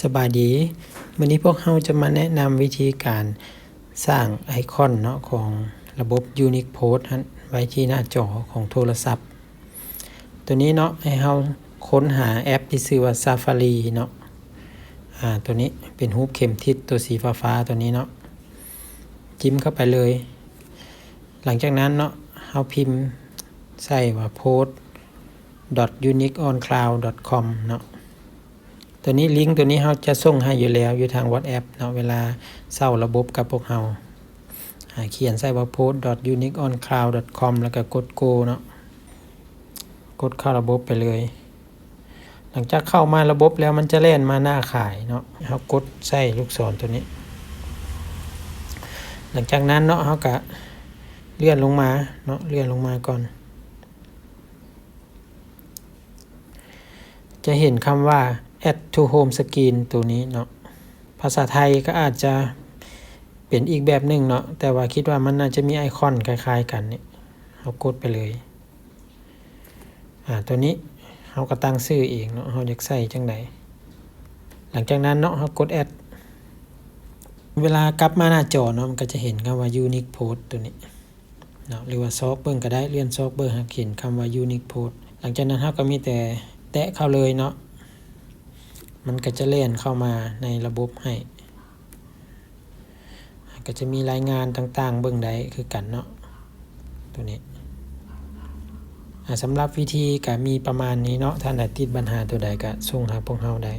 สบายดีวันนี้พวกเราจะมาแนะนำวิธีการสร้างไอคอนเนาะของระบบ Unique Post ไว้ที่หน้าจอของโทรศัพท์ตัวนี้เนาะให้เราค้นหาแอปที่ชื่อว่า Safari เนาะตัวนี้เป็นรูปเข็มทิศตัวสีฟ้าๆตัวนี้เนาะจิ้มเข้าไปเลยหลังจากนั้นเนาะเราพิมพ์ใส่ว่า post.uniqueoncloud.com เนาะตัวนี้ลิงก์ตัวนี้เราจะส่งให้อยู่แล้วอยู่ทาง WhatsApp เนาะเวลาเซาระบบกับพวกเราเขียนใส่ว่า post.uniqueoncloud.com แล้วก็กด go เนาะกดเข้าระบบไปเลยหลังจากเข้ามาระบบแล้วมันจะเล่นมาหน้าขายเนาะเรากดใส่ลูกศรตัวนี้หลังจากนั้นเนาะเราก็เลื่อนลงมาเนาะเลื่อนลงมาก่อนจะเห็นคำว่า add to home screen ตัวนี้เนาะภาษาไทยก็อาจจะเป็นอีกแบบหนึ่งเนาะแต่ว่าคิดว่ามันน่าจะมีไอคอนคล้ายๆกันนี่เรากดไปเลยตัวนี้เราก็ตั้งชื่อเองเนาะเราอยากใส่จังไดหลังจากนั้นเนาะเรากด add เวลากลับมาหน้าจอเนาะมันก็จะเห็นคำว่า unique post ตัวนี้เนาะหรือว่าซอกเบิ่งก็ได้เลื่อนซอกเบิ่งหาเห็นคำว่า unique post หลังจากนั้นเราก็มีแต่แตะเข้าเลยเนาะมันก็จะเล่นเข้ามาในระบบให้ก็จะมีรายงานต่างๆเบิ่งได้คือกันเนาะตัวนี้สำหรับวิธีก็มีประมาณนี้เนาะถ้าได้ติดปัญหาตัวใดก็ส่งหาพวกเราได้